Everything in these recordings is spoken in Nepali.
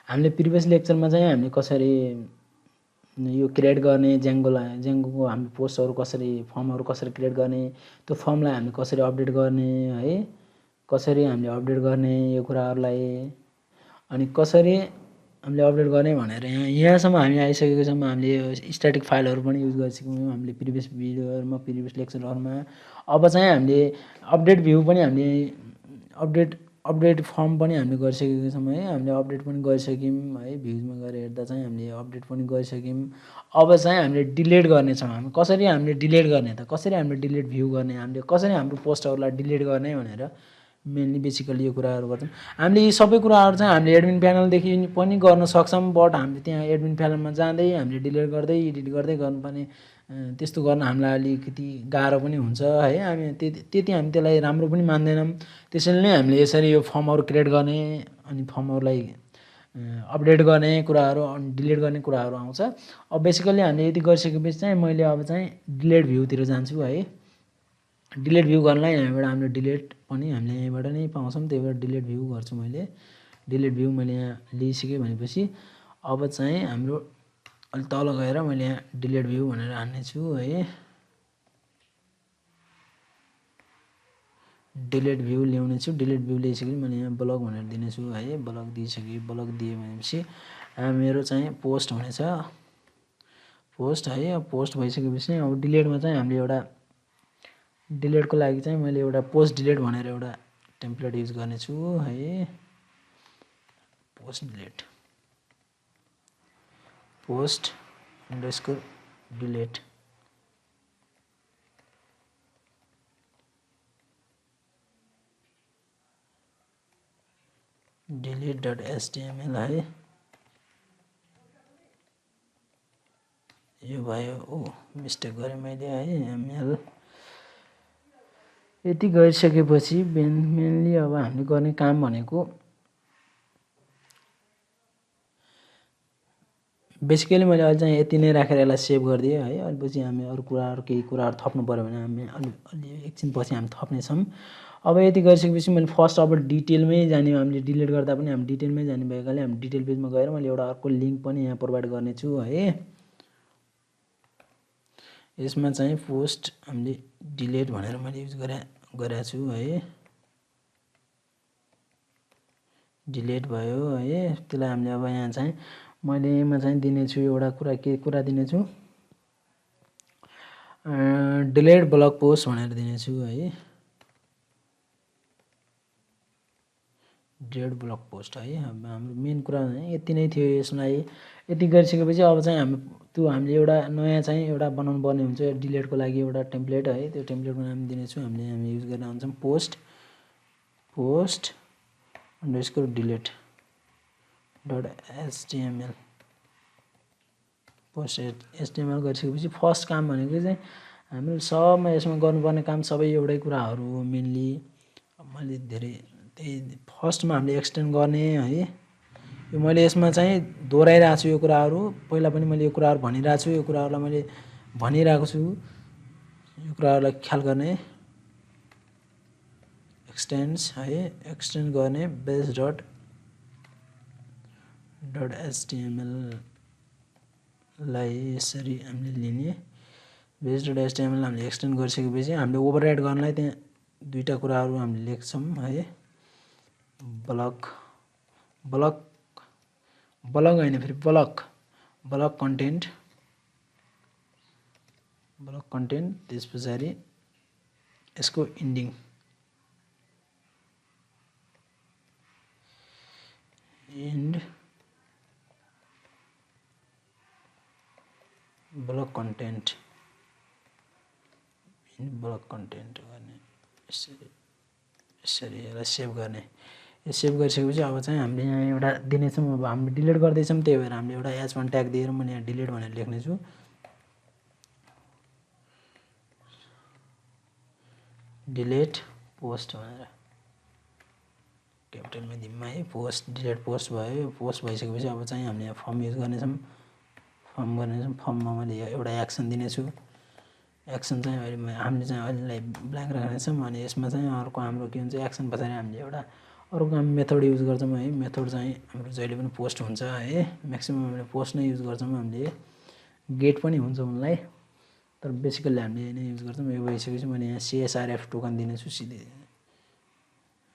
हामीले प्रिभियस लेक्चरमा चाहिँ हामीले कसरी यो क्रिएट गर्ने ज्याङ्गोको हामी पोस्टहरू कसरी फर्महरू कसरी क्रिएट गर्ने त्यो फर्मलाई हामीले कसरी अपडेट गर्ने है कसरी हामीले अपडेट गर्ने यो कुराहरूलाई अनि कसरी हामीले अपडेट गर्ने भनेर यहाँसम्म हामी आइसकेको छौँ। हामीले स्ट्याटिक फाइलहरू पनि युज गरिसक्यौँ हामीले प्रिभियस भिडियोहरूमा प्रिभियस लेक्चरहरूमा। अब चाहिँ हामीले अपडेट भ्यू पनि हामीले अपडेट फर्म पनि हामीले गरिसकेको छौँ है। हामीले अपडेट पनि गरिसक्यौँ है। भ्युजमा गएर हेर्दा चाहिँ हामीले अपडेट पनि गरिसक्यौँ। अब चाहिँ हामीले डिलिट गर्नेछौँ। हामी कसरी हामीले डिलिट गर्ने त कसरी हामीले डिलिट भ्यू गर्ने हामीले कसरी हाम्रो पोस्टहरूलाई डिलिट गर्ने भनेर मेनली बेसिकली यो कुराहरू गर्छौँ। हामीले यी सबै कुराहरू चाहिँ हामीले एडमिन प्यानलदेखि पनि गर्न सक्छौँ। बट हामीले त्यहाँ एडमिन प्यानलमा जाँदै हामीले डिलिट गर्दै एडिट गर्दै गर्नुपर्ने त्यस्तो गर्न हामीलाई अलिकति गाह्रो पनि हुन्छ है। हामी त्यति हामी त्यसलाई राम्रो पनि मान्दैनौँ। त्यसैले नै हामीले यसरी यो फर्महरू क्रिएट गर्ने अनि फर्महरूलाई अपडेट गर्ने कुराहरू अनि डिलिट गर्ने कुराहरू आउँछ। अब बेसिकली हामीले यति गरिसकेपछि चाहिँ मैले अब चाहिँ डिलिट भ्यूतिर जान्छु है। डिलिट भ्यू गर्नलाई यहाँबाट हामीले डिलिट पनि हामीले यहीँबाट नै पाउँछौँ। त्यही भएर डिलिट भ्यू गर्छु मैले। डिलिट भ्यू मैले यहाँ लिइसकेँ भनेपछि अब चाहिँ हाम्रो अलिक तल गएर मैले यहाँ डिलिट भ्यू भनेर हान्नेछु है। डिलिट भ्यू ल्याउने छु। डिलिट भ्यू ल्याइसकेपछि मैले यहाँ ब्लक भनेर दिनेछु है। ब्लक दिइसकेँ। ब्लक दिएँ भनेपछि मेरो चाहिँ पोस्ट हुनेछ पोस्ट है। अब पोस्ट भइसकेपछि अब डिलिटमा चाहिँ हामीले एउटा डिलिटको लागि चाहिँ मैले एउटा पोस्ट डिलिट भनेर एउटा टेम्प्लेट युज गर्नेछु है। Post delete post underscore delete delete.html है। यो भयो मिस्टेक गरेँ मैले है। एमएल यति गरिसकेपछि मेनली अब हामीले गर्ने काम भनेको बेसिकली मैले अहिले चाहिँ यति नै राखेर यसलाई सेभ गरिदिएँ है। अनि पछि हामी अरू कुराहरू केही कुराहरू थप्नु पऱ्यो भने हामी अलि एकछिन पछि हामी थप्नेछौँ। अब यति गरिसकेपछि मैले फर्स्ट अब डिटेलमै जाने हामीले डिलिट गर्दा पनि हामी डिटेलमै जाने भएकाले हामी डिटेल पेजमा गएर मैले एउटा अर्को लिङ्क पनि यहाँ प्रोभाइड गर्नेछु है। यसमा चाहिँ पोस्ट हामीले डिलिट भनेर मैले युज गरेको छु है। डिलिट भयो है। त्यसलाई हामीले अब यहाँ चाहिँ मैले यसमा चाहिँ दिनेछु एउटा कुरा के कुरा दिनेछु डिलिट ब्लग पोस्ट भनेर दिनेछु है। डिलिट ब्लग पोस्ट है। अब हाम्रो मेन कुरा यति नै थियो। यसलाई यति गरिसकेपछि अब चाहिँ हामीले एउटा नयाँ चाहिँ एउटा बनाउनु पर्ने हुन्छ डिलिटको लागि एउटा टेम्प्लेट है। त्यो टेम्प्लेटको नाम दिनेछु हामीले हामी युज गरेर आउँछौँ post underscore delete .html post HTML गरिसकेपछि फर्स्ट काम भनेको चाहिँ हामीले सबमा यसमा गर्नुपर्ने काम सबै एउटै कुराहरू हो मेनली। मैले धेरै त्यही फर्स्टमा हामीले एक्सटेन्ड गर्ने है। यो मैले यसमा चाहिँ दोहोऱ्याइरहेको छु यो कुराहरू। पहिला पनि मैले यो कुराहरू भनिरहेको छु। यो कुराहरूलाई मैले भनिरहेको छु। यो कुराहरूलाई ख्याल गर्ने एक्सटेन्ड्स है। एक्सटेन्ड गर्ने बेस .html लाई यसरी हामीले लिने बेस.html हामीले एक्सटेन्ड गरिसकेपछि हामीले ओभरराइट गर्नलाई त्यहाँ दुईटा कुराहरू हामीले लेख्छौँ है। ब्लक होइन फेरि ब्लक कन्टेन्ट त्यस पछाडि यसको इन्डिङ एन्ड ब्लक कन्टेन्ट गर्ने यसरी यसलाई सेभ गर्ने। यो सेभ गरिसकेपछि अब चाहिँ हामीले यहाँ एउटा दिनेछौँ। अब हामीले डिलिट गर्दैछौँ त्यही भएर हामीले एउटा H1 ट्याग दिएर मैले यहाँ डिलिट भनेर लेख्नेछु। डिलिट पोस्ट भनेर क्यापिटलमा दिनमा है। पोस्ट डिलिट पोस्ट भयो। पोस्ट भइसकेपछि अब चाहिँ हामीले यहाँ फर्म युज गर्नेछौँ। फर्ममा मैले एउटा एक्सन दिनेछु। एक्सन चाहिँ अहिले हामीले चाहिँ अहिलेलाई ब्ल्याङ्क राख्नेछौँ। अनि यसमा चाहिँ अर्को हाम्रो के हुन्छ एक्सन पछाडि हामीले एउटा अर्को हामी मेथड युज गर्छौँ है। मेथड चाहिँ हाम्रो जहिले पनि पोस्ट हुन्छ है, म्याक्सिमम हामीले पोस्ट नै युज गर्छौँ। हामीले गेट पनि हुन्छ उनलाई, तर बेसिकल्ली हामीले नै युज गर्छौँ। यो भइसकेपछि मैले यहाँ CSRF टोकन दिनेछु, सिधै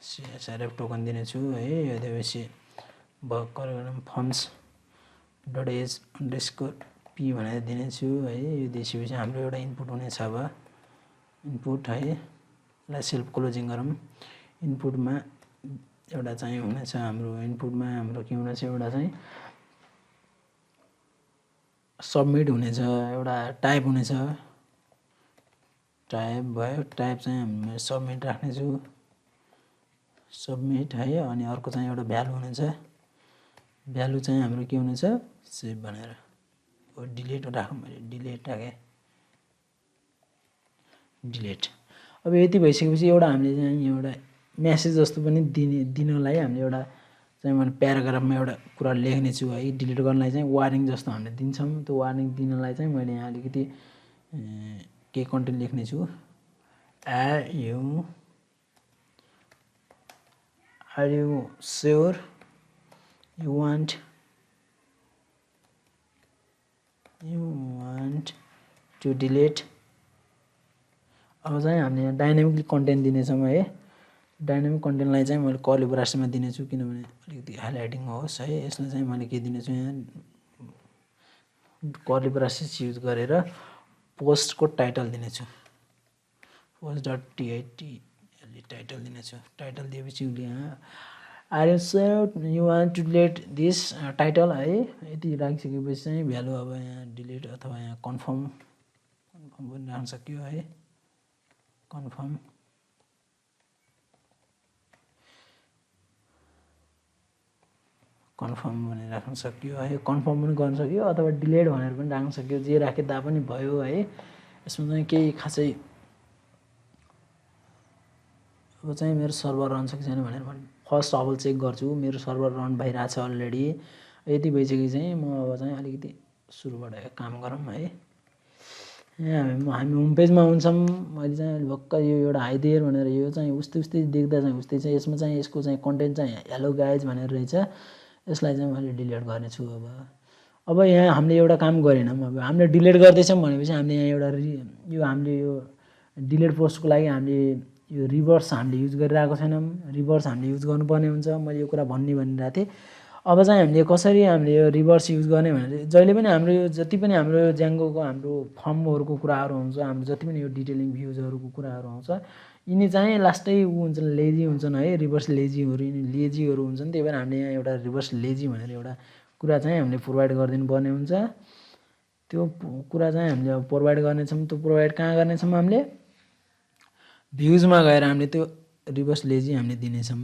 CSRF टोकन दिनेछु है। यो दिएपछि भर्खर forms dot edge underscore P भनेर दिनेछु है। यो दिएपछि हाम्रो एउटा इनपुट हुनेछ। अब इनपुट है, यसलाई सेल्फ क्लोजिङ गरौँ। इनपुटमा एउटा चाहिँ हुनेछ हाम्रो, इनपुटमा हाम्रो के हुनेछ, एउटा चाहिँ सबमिट हुनेछ, एउटा टाइप हुनेछ। टाइप भयो, टाइप चाहिँ हामी सबमिट राख्नेछु, सबमिट है। अनि अर्को चाहिँ एउटा भ्यालु हुनेछ, भ्यालु चाहिँ हाम्रो के हुनेछ, सेभ भनेर। डिलिट राखौँ, मैले डिलिट राखेँ, डिलिट। अब यति भइसकेपछि एउटा हामीले चाहिँ एउटा म्यासेज जस्तो पनि दिनलाई हामीले एउटा चाहिँ मैले प्याराग्राफमा एउटा कुरा लेख्ने छु है। डिलिट गर्नलाई चाहिँ वार्निङ जस्तो हामीले दिन्छौँ, त्यो वार्निङ दिनलाई चाहिँ मैले यहाँ अलिकति के कन्टेन्ट लेख्ने छु। Are you sure you want to delete. अब चाहिँ हामीले डाइनामिकली कन्टेन्ट दिनेछौँ है। डाइनामिक कन्टेन्टलाई चाहिँ मैले कर्ली ब्रासमा दिनेछु, किनभने अलिकति हाइलाइटिङ होस् है। यसलाई चाहिँ मैले के दिनेछु, यहाँ कर्ली ब्रासेस युज गरेर पोस्टको टाइटल दिनेछु, पोस्ट डट टिआइटी टाइटल दिनेछु। टाइटल दिएपछि उसले यहाँ are you sure you want to delete this title है। यति राखिसकेपछि चाहिँ भ्यालु अब यहाँ डिलिट अथवा यहाँ कन्फर्म पनि राख्न सक्यो है। कन्फर्म भनेर राख्न सक्यो है। कन्फर्म पनि गर्न सक्यो अथवा डिलिट भनेर पनि राख्न सक्यो, जे राखे तापनि भयो है। यसमा चाहिँ केही खासै अब चाहिँ मेरो सर्भर रन छ कि छैन भनेर मैले फर्स्ट अफ अल चेक गर्छु। मेरो सर्भर रन भइरहेको छ अलरेडी। यति भइसकेपछि चाहिँ म अब चाहिँ अलिकति सुरुबाट काम गरौँ है। यहाँ हामी होम पेजमा हुन्छौँ। मैले चाहिँ भक्क यो एउटा हाइदिएर भनेर यो चाहिँ उस्तै देख्दा चाहिँ उस्तै छ। यसमा चाहिँ यसको चाहिँ कन्टेन्ट चाहिँ हेलो गाइज भनेर रहेछ, यसलाई चाहिँ मैले डिलिट गर्नेछु। अब यहाँ हामीले एउटा काम गरेनौँ। अब हामीले डिलिट गर्दैछौँ भनेपछि हामीले यहाँ एउटा यो हामीले यो डिलिट पोस्टको लागि हामीले यो रिभर्स हामीले युज गरिरहेको छैनौँ। रिभर्स हामीले युज गर्नुपर्ने हुन्छ। मैले यो कुरा भनिरहेको थिएँ। अब चाहिँ हामीले कसरी हामीले यो रिभर्स युज गर्ने भनेर जहिले पनि हाम्रो यो जति पनि हाम्रो ज्याङ्गोको हाम्रो फर्महरूको कुराहरू हुन्छ, हाम्रो जति पनि यो डिटेलिङ भ्युजहरूको कुराहरू आउँछ, यिनी चाहिँ लास्टै हुन्छन्, लेजी हुन्छन् है। रिभर्स लेजीहरू हुन्छन्। त्यही भएर हामीले यहाँ एउटा रिभर्स लेजी भनेर एउटा कुरा चाहिँ हामीले प्रोभाइड गरिदिनु पर्ने हुन्छ। त्यो कुरा चाहिँ हामीले अब प्रोभाइड गर्नेछौँ। त्यो प्रोभाइड कहाँ गर्नेछौँ, हामीले भ्युजमा गएर हामीले त्यो रिभर्स लेजी हामीले दिनेछौँ।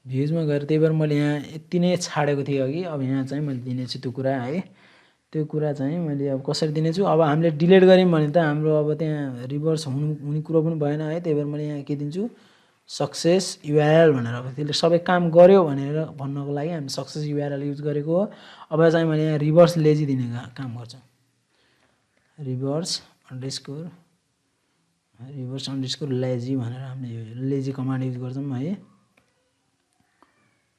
भ्युजमा गएर, त्यही भएर मैले यहाँ यति नै छाडेको थिएँ अघि। अब यहाँ चाहिँ मैले दिनेछु त्यो कुरा है। त्यो कुरा चाहिँ मैले अब कसरी दिनेछु, अब हामीले डिलिट गऱ्यौँ भने त हाम्रो अब त्यहाँ रिभर्स हुने कुरो पनि भएन है। त्यही भएर मैले यहाँ के दिन्छु, सक्सेस युआरएल भनेर। अब त्यसले सबै काम गर्यो भनेर भन्नको लागि हामी सक्सेस युआरएल युज गरेको हो। अब चाहिँ मैले यहाँ रिभर्स लेजी दिने काम गर्छु। रिभर्स अन्डरस्कोर लेजी भनेर हामीले यो लेजी कमान्ड युज गर्छौँ है।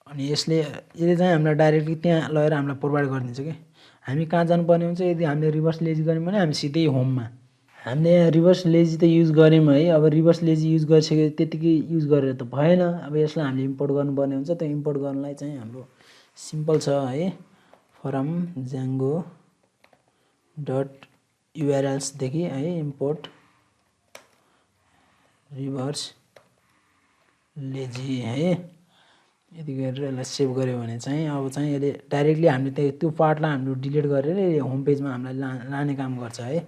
अनि यसले चाहिँ हामीलाई डाइरेक्टली त्यहाँ लगेर हामीलाई प्रोभाइड गरिदिन्छ कि हामी कहाँ जानुपर्ने हुन्छ। यदि हामीले रिभर्स लेजी गऱ्यौँ भने हामी सिधै होममा, हामीले यहाँ रिभर्स लेजी त युज गऱ्यौँ है। अब रिभर्स लेजी युज गरिसके त्यतिकै युज गरेर त भएन। अब यसलाई हामीले इम्पोर्ट गर्नुपर्ने हुन्छ। त्यो इम्पोर्ट गर्नलाई चाहिँ हाम्रो सिम्पल छ है। फ्रम ज्याङ्गो डट युआरएल्सदेखि है इम्पोर्ट रिभर्स लेजी है। यति गरेर यसलाई सेभ गऱ्यो भने चाहिँ अब चाहिँ यसले डाइरेक्टली हामीले त्यो पार्टलाई हाम्रो डिलिट गरेर होम पेजमा हामीलाई लाने काम गर्छ है।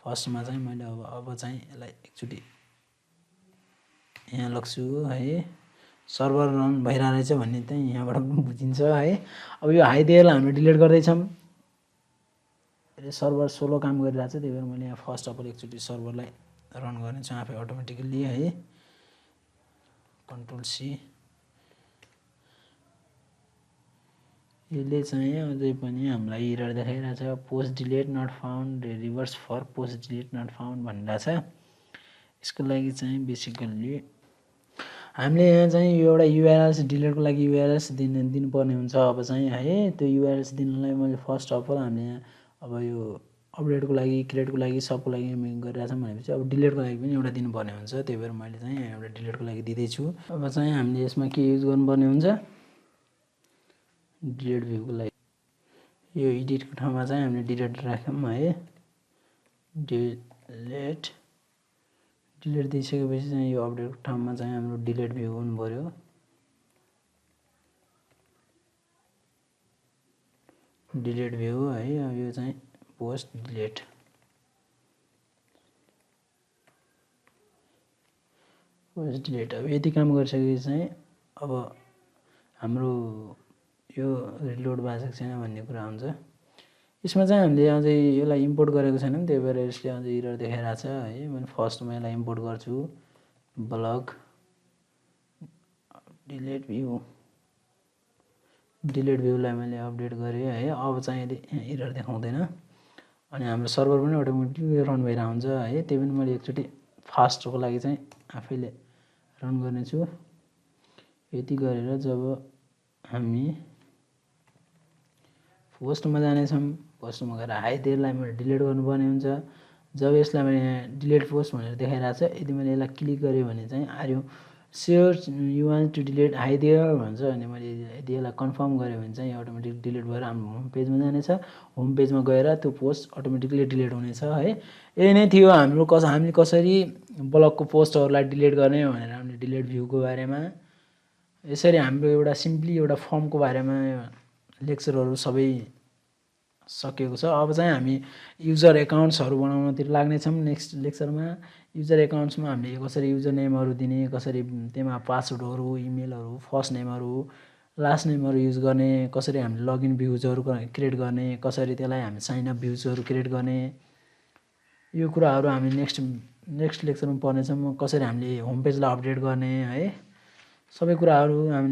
फर्स्टमा चाहिँ मैले अब चाहिँ यसलाई एकचोटि यहाँ लग्छु है। सर्भर रन भइरहेको रहेछ भन्ने चाहिँ यहाँबाट पनि बुझिन्छ है। अब यो हाइदिएरलाई हामीले डिलिट गर्दैछौँ। यसले सर्भर सोलो काम गरिरहेको छ। त्यही भएर मैले यहाँ फर्स्ट अफ अल एकचोटि सर्भरलाई रन गर्नेछु आफै अटोमेटिकली है। Control C. यसले चाहिँ अझै पनि हामीलाई एरर देखाइरहेको छ। Post delete not found, reverse for post delete not found भनिरहेको छ। यसको लागि चाहिँ बेसिकल्ली हामीले यहाँ चाहिँ यो एउटा युआरएल्स डिलिटको लागि युआरएल्स दिनुपर्ने हुन्छ। अब चाहिँ है त्यो युआरएल्स दिनलाई मैले फर्स्ट अफ अल हामीले यहाँ अब यो अपडेटको लागि क्रिएटको लागि सबको लागि हामी गरिरहेछौँ भनेपछि अब डिलिटको लागि पनि एउटा दिनुपर्ने हुन्छ। त्यही भएर मैले चाहिँ यहाँ एउटा डिलिटको लागि दिँदैछु। अब चाहिँ हामीले यसमा के युज गर्नुपर्ने हुन्छ, डिलिट भ्यूको लागि यो एडिटको ठाउँमा चाहिँ हामीले डिलिट राख्यौँ है। डिलिट दिइसकेपछि चाहिँ यो अपडेटको ठाउँमा चाहिँ हाम्रो डिलिट भ्यू हुनु पर्यो। डिलिट भ्यू है। अब यो चाहिँ पोस्ट डिलिट अब यति काम गरिसकेपछि चाहिँ अब हाम्रो यो रिलोड भएको छैन भन्ने कुरा हुन्छ। यसमा चाहिँ हामीले अझै यसलाई इम्पोर्ट गरेको छैनौँ, त्यही भएर यसले अझै एरर देखाइरहेको छ है। मैले फर्स्टमा यसलाई इम्पोर्ट गर्छु, ब्लक डिलिट भ्यूलाई मैले अपडेट गरेँ है। अब चाहिँ एरर देखाउँदैन अनि हाम्रो सर्भर पनि अटोमेटिकली रन भइरहेको हुन्छ है। त्यही पनि मैले एकचोटि फास्टको लागि चाहिँ आफैले रन गर्नेछु। यति गरेर जब हामी पोस्टमा जानेछौँ, पोस्टमा गएर हाइडलाई मैले डिलिट गर्नुपर्ने हुन्छ। जब यसलाई मैले डिलिट पोस्ट भनेर देखाइरहेको छ, यदि मैले यसलाई क्लिक गरेँ भने चाहिँ are you sure you want to delete हाइडियर भन्छ। अनि मैले यदि यसलाई कन्फर्म गरेँ भने चाहिँ अटोमेटिक डिलिट भएर हाम्रो होम पेजमा जानेछ। होम पेजमा गएर त्यो पोस्ट अटोमेटिकली डिलिट हुनेछ है। यही नै थियो हाम्रो हामीले कसरी ब्लगको पोस्टहरूलाई डिलिट गर्ने भनेर हामीले डिलिट भ्यूको बारेमा यसरी हाम्रो एउटा सिम्पली एउटा फर्मको बारेमा लेक्चरहरू सबै सकिएको छ। अब चाहिँ हामी युजर एकाउन्ट्सहरू बनाउनतिर लाग्नेछौँ नेक्स्ट लेक्चरमा। युजर एकाउन्ट्समा हामीले कसरी युजर नेमहरू दिने, कसरी त्यसमा पासवर्डहरू, इमेलहरू, फर्स्ट नेमहरू, लास्ट नेमहरू युज गर्ने, कसरी हामीले लगइन भ्युजहरू क्रिएट गर्ने, कसरी त्यसलाई हामी साइन अप भ्युजहरू क्रिएट गर्ने, यो कुराहरू हामी नेक्स्ट लेक्चरमा पढ्नेछौँ। कसरी हामीले होम पेजलाई अपडेट गर्ने है, सबै कुराहरू हामी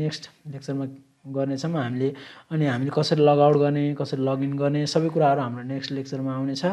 नेक्स्ट लेक्चरमा गर्नेछौँ हामीले। अनि हामीले कसरी लगआउट गर्ने, कसरी लगइन गर्ने, सबै कुराहरू हाम्रो नेक्स्ट लेक्चरमा आउनेछ।